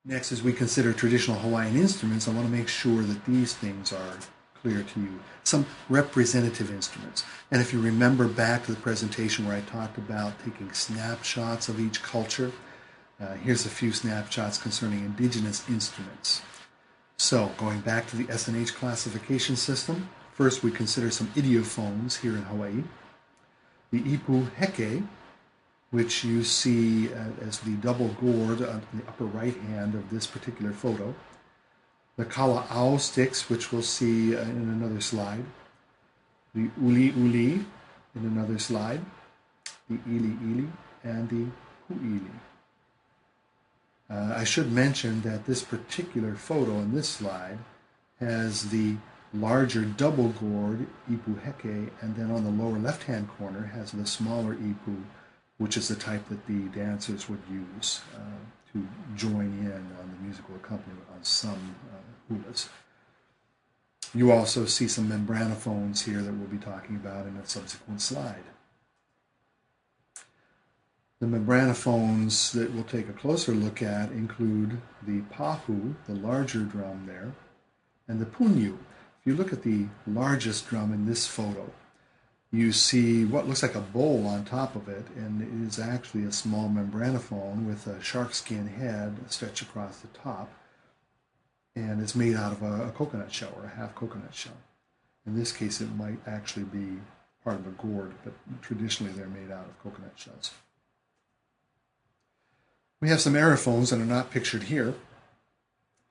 Next, as we consider traditional Hawaiian instruments, I want to make sure that these things are clear to you. Some representative instruments. And if you remember back to the presentation where I talked about taking snapshots of each culture, here's a few snapshots concerning indigenous instruments. So, going back to the S&H classification system, first we consider some idiophones here in Hawaii. The ipu heke, which you see as the double gourd on the upper right hand of this particular photo. The kala'au sticks, which we'll see in another slide. The uli uli in another slide. The ili ili and the hu'ili. I should mention that this particular photo in this slide has the larger double gourd ipu heke, and then on the lower left-hand corner has the smaller ipu, which is the type that the dancers would use to join in on the musical accompaniment on some hulas. You also see some membranophones here that we'll be talking about in a subsequent slide. The membranophones that we'll take a closer look at include the pahu, the larger drum there, and the punyu. If you look at the largest drum in this photo, you see what looks like a bowl on top of it, and it is actually a small membranophone with a shark skin head stretched across the top, and it's made out of a coconut shell, or a half coconut shell. In this case, it might actually be part of a gourd, but traditionally they're made out of coconut shells. We have some aerophones that are not pictured here.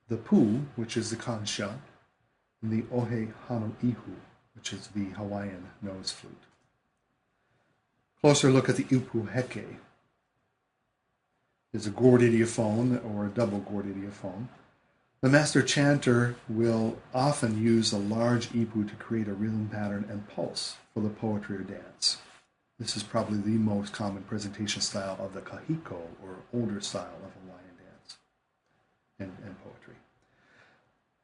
The pu, which is the conch shell, and the ohe hano ihu, which is the Hawaiian nose flute. Closer look at the ipu heke. It's a gourd idiophone or a double gourd idiophone. The master chanter will often use a large ipu to create a rhythm pattern and pulse for the poetry or dance. This is probably the most common presentation style of the kahiko, or older style of Hawaiian dance and poetry.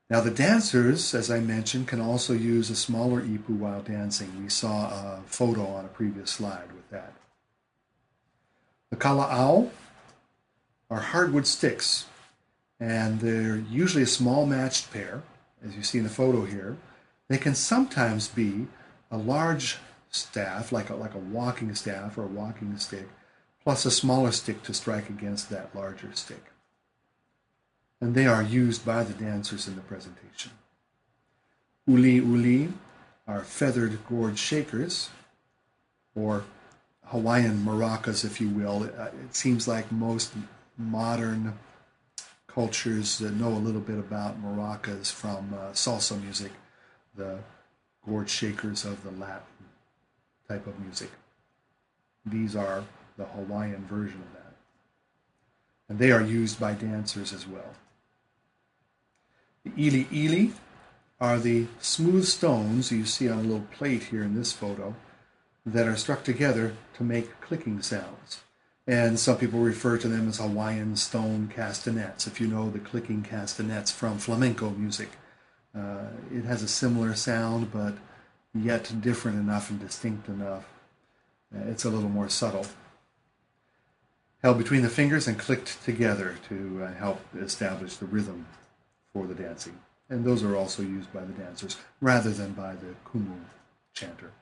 Now the dancers, as I mentioned, can also use a smaller ipu while dancing. We saw a photo on a previous slide with that. The kala'au are hardwood sticks, and they're usually a small matched pair, as you see in the photo here. They can sometimes be a large staff, like a walking staff or a walking stick, plus a smaller stick to strike against that larger stick. And they are used by the dancers in the presentation. Uli uli are feathered gourd shakers, or Hawaiian maracas, if you will. It seems like most modern cultures know a little bit about maracas from salsa music, the gourd shakers of the Latin type of music. These are the Hawaiian version of that. And they are used by dancers as well. The ili ili are the smooth stones you see on a little plate here in this photo that are struck together to make clicking sounds. And some people refer to them as Hawaiian stone castanets. If you know the clicking castanets from flamenco music, it has a similar sound, but yet different enough and distinct enough. It's a little more subtle. Held between the fingers and clicked together to help establish the rhythm for the dancing. And those are also used by the dancers rather than by the kumu chanter.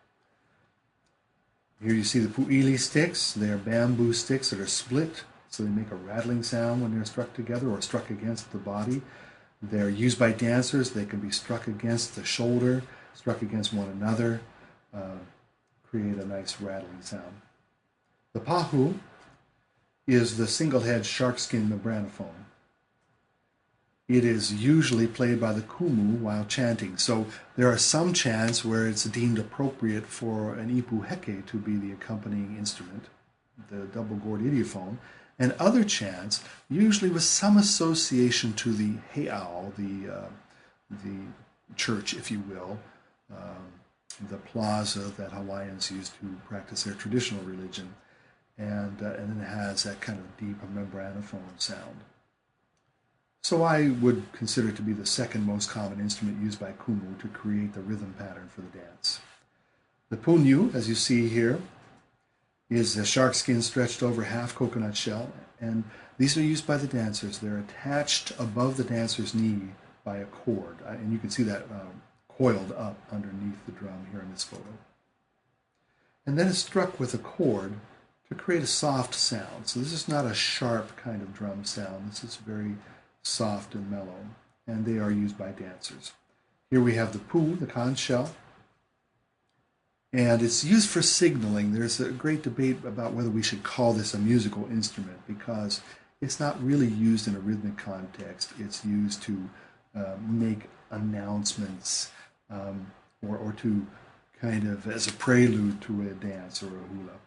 Here you see the pu'ili sticks. They are bamboo sticks that are split, so they make a rattling sound when they're struck together or struck against the body. They're used by dancers. They can be struck against the shoulder, struck against one another, create a nice rattling sound. The pahu is the single-head sharkskin membranophone. It is usually played by the kumu while chanting. So there are some chants where it's deemed appropriate for an ipu heke to be the accompanying instrument, the double gourd idiophone, and other chants, usually with some association to the heiau, the church, if you will, the plaza that Hawaiians use to practice their traditional religion, and then it has that kind of deep membranophone sound. So I would consider it to be the second most common instrument used by kumu to create the rhythm pattern for the dance. The punyu, as you see here, is a shark skin stretched over half coconut shell, and These are used by the dancers. They're attached above the dancer's knee by a cord, and you can see that coiled up underneath the drum here in this photo. And then it's struck with a cord to create a soft sound. So this is not a sharp kind of drum sound. This is very soft and mellow, and they are used by dancers. Here we have the pu, the conch shell, and it's used for signaling. There's a great debate about whether we should call this a musical instrument because it's not really used in a rhythmic context. It's used to make announcements or to kind of as a prelude to a dance or a hula.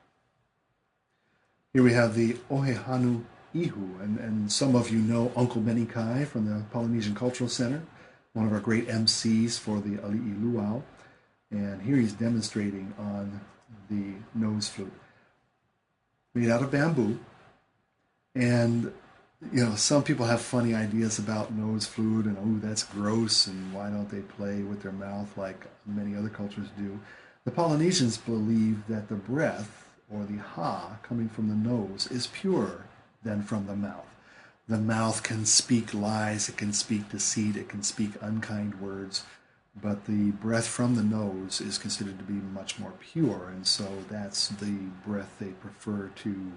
Here we have the Ohehanu Ihu, and some of you know Uncle Benny Kai from the Polynesian Cultural Center, one of our great MCs for the Ali'i Luau, and here he's demonstrating on the nose flute. Made out of bamboo, and some people have funny ideas about nose flute and, oh, that's gross, and why don't they play with their mouth like many other cultures do? The Polynesians believe that the breath, or the ha, coming from the nose, is purer than from the mouth. The mouth can speak lies, it can speak deceit, it can speak unkind words, but the breath from the nose is considered to be much more pure, and so that's the breath they prefer to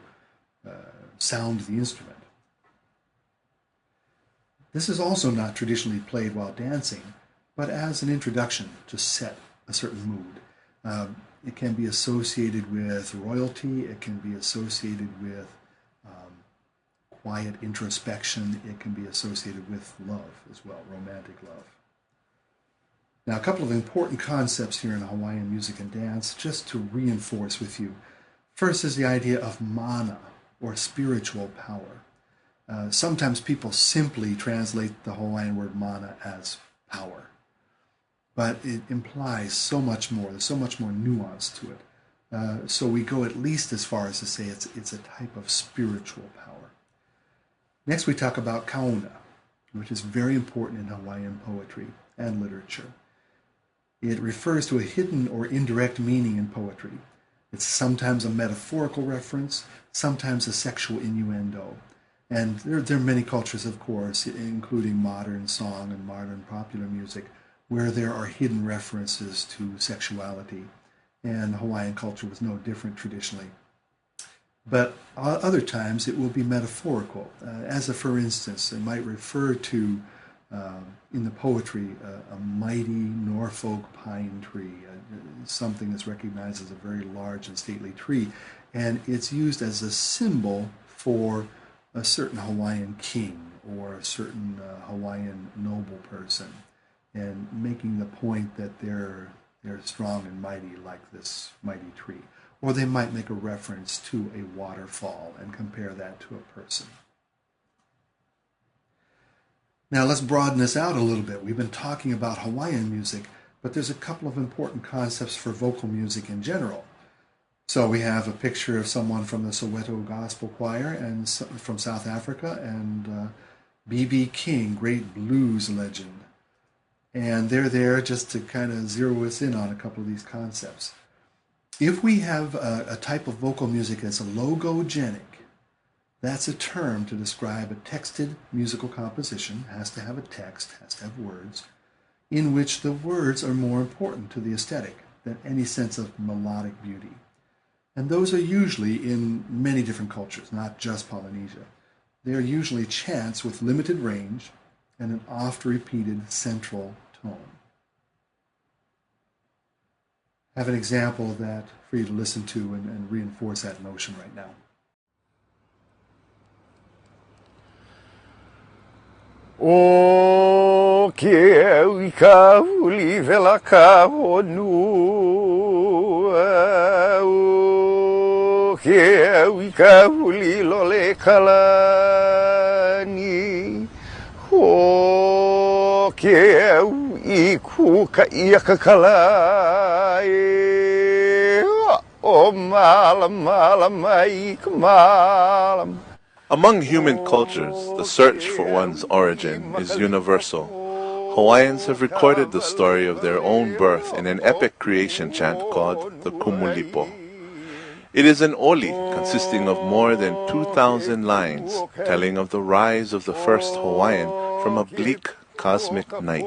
sound the instrument. This is also not traditionally played while dancing, but as an introduction to set a certain mood. It can be associated with royalty, it can be associated with quiet introspection, it can be associated with love as well, romantic love. Now, a couple of important concepts here in Hawaiian music and dance, just to reinforce with you. First is the idea of mana, or spiritual power. Sometimes people simply translate the Hawaiian word mana as power, but it implies so much more. There's so much more nuance to it. So we go at least as far as to say it's a type of spiritual power. Next, we talk about kauna, which is very important in Hawaiian poetry and literature. It refers to a hidden or indirect meaning in poetry. It's sometimes a metaphorical reference, sometimes a sexual innuendo. And there are many cultures, of course, including modern song and modern popular music, where there are hidden references to sexuality. And Hawaiian culture was no different traditionally. But other times it will be metaphorical. As a for instance, it might refer to, in the poetry, a mighty Norfolk pine tree, something that's recognized as a very large and stately tree. And it's used as a symbol for a certain Hawaiian king or a certain Hawaiian noble person, and making the point that they're strong and mighty like this mighty tree. Or they might make a reference to a waterfall and compare that to a person. Now let's broaden this out a little bit. We've been talking about Hawaiian music, but there's a couple of important concepts for vocal music in general. So we have a picture of someone from the Soweto Gospel Choir and from South Africa, and B.B. King, great blues legend. And they're there just to kind of zero us in on a couple of these concepts. If we have a type of vocal music that's logogenic, that's a term to describe a texted musical composition, has to have a text, has to have words, in which the words are more important to the aesthetic than any sense of melodic beauty. And those are usually in many different cultures, not just Polynesia. They are usually chants with limited range and an oft-repeated central tone. I have an example of that for you to listen to and reinforce that notion right now. O ke ui ka huli vela ka honua, o ke ui ka huli lole kalani, o ke ui ku ka ia ka kalai, o malam malam ai ka malam. Among human cultures, the search for one's origin is universal. Hawaiians have recorded the story of their own birth in an epic creation chant called the Kumulipo. It is an oli consisting of more than 2,000 lines, telling of the rise of the first Hawaiian from a bleak cosmic night.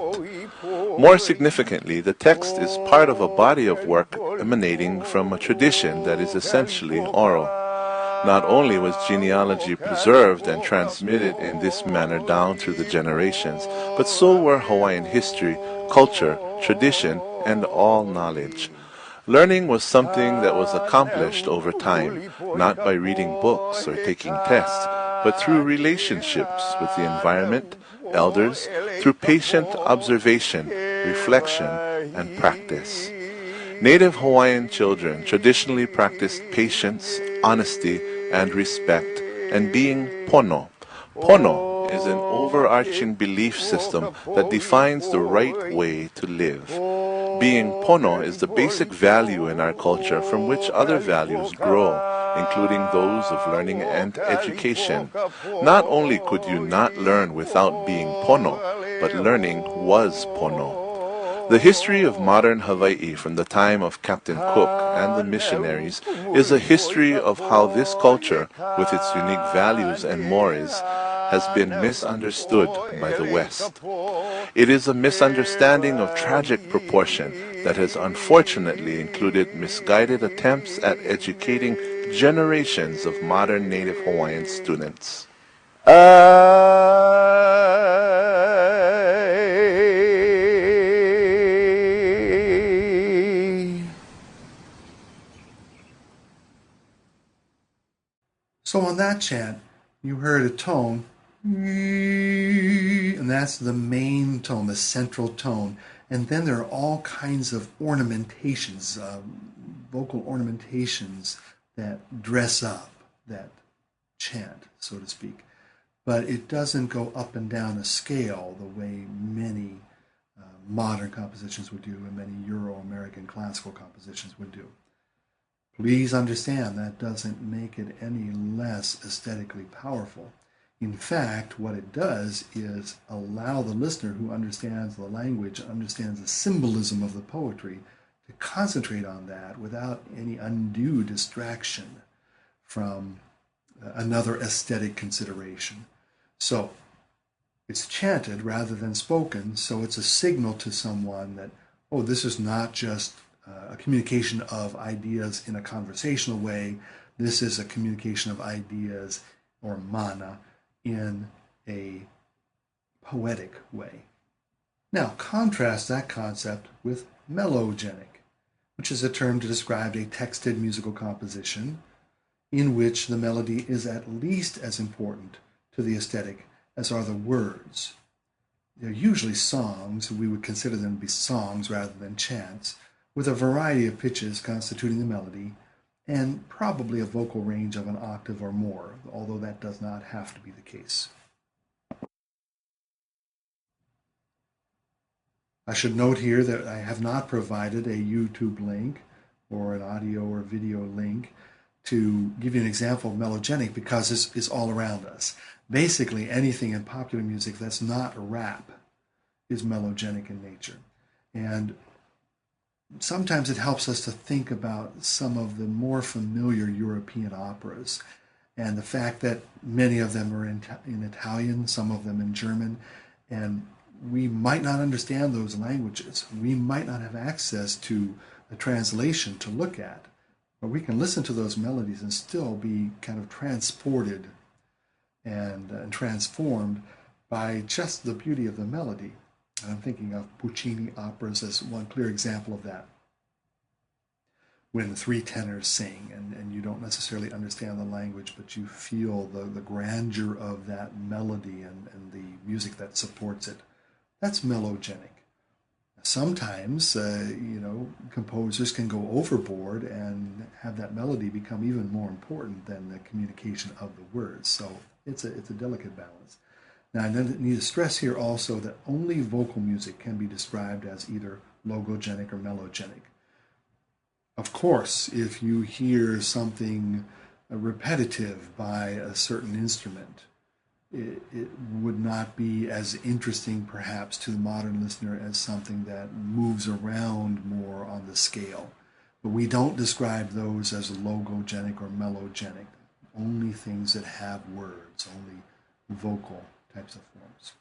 More significantly, the text is part of a body of work emanating from a tradition that is essentially oral. Not only was genealogy preserved and transmitted in this manner down through the generations, but so were Hawaiian history, culture, tradition, and all knowledge. Learning was something that was accomplished over time, not by reading books or taking tests, but through relationships with the environment, elders, through patient observation, reflection, and practice. Native Hawaiian children traditionally practiced patience, honesty, and respect, and being pono. Pono is an overarching belief system that defines the right way to live. Being pono is the basic value in our culture from which other values grow, including those of learning and education. Not only could you not learn without being pono, but learning was pono. The history of modern Hawaii from the time of Captain Cook and the missionaries is a history of how this culture, with its unique values and mores, has been misunderstood by the West. It is a misunderstanding of tragic proportion that has unfortunately included misguided attempts at educating generations of modern Native Hawaiian students. So on that chant, you heard a tone, and that's the main tone, the central tone. And then there are all kinds of ornamentations, vocal ornamentations that dress up that chant, so to speak. But it doesn't go up and down a scale the way many modern compositions would do and many Euro-American classical compositions would do. Please understand that doesn't make it any less aesthetically powerful. In fact, what it does is allow the listener who understands the language, understands the symbolism of the poetry, to concentrate on that without any undue distraction from another aesthetic consideration. So it's chanted rather than spoken, so it's a signal to someone that, oh, this is not just a communication of ideas in a conversational way. This is a communication of ideas, or mana, in a poetic way. Now, contrast that concept with melogenic, which is a term to describe a texted musical composition in which the melody is at least as important to the aesthetic as are the words. They're usually songs, we would consider them to be songs rather than chants, with a variety of pitches constituting the melody, and probably a vocal range of an octave or more, although that does not have to be the case. I should note here that I have not provided a YouTube link or an audio or video link to give you an example of melogenic because this is all around us. Basically, anything in popular music that's not rap is melogenic in nature. And sometimes it helps us to think about some of the more familiar European operas and the fact that many of them are in Italian, some of them in German, and we might not understand those languages. We might not have access to a translation to look at, but we can listen to those melodies and still be kind of transported and transformed by just the beauty of the melody. And I'm thinking of Puccini operas as one clear example of that. When the three tenors sing and you don't necessarily understand the language, but you feel the grandeur of that melody and the music that supports it. That's melogenic. Sometimes, composers can go overboard and have that melody become even more important than the communication of the words. So it's a delicate balance. Now, I need to stress here also that only vocal music can be described as either logogenic or melogenic. Of course, if you hear something repetitive by a certain instrument, it would not be as interesting perhaps to the modern listener as something that moves around more on the scale. But we don't describe those as logogenic or melogenic, only things that have words, only vocal types of forms.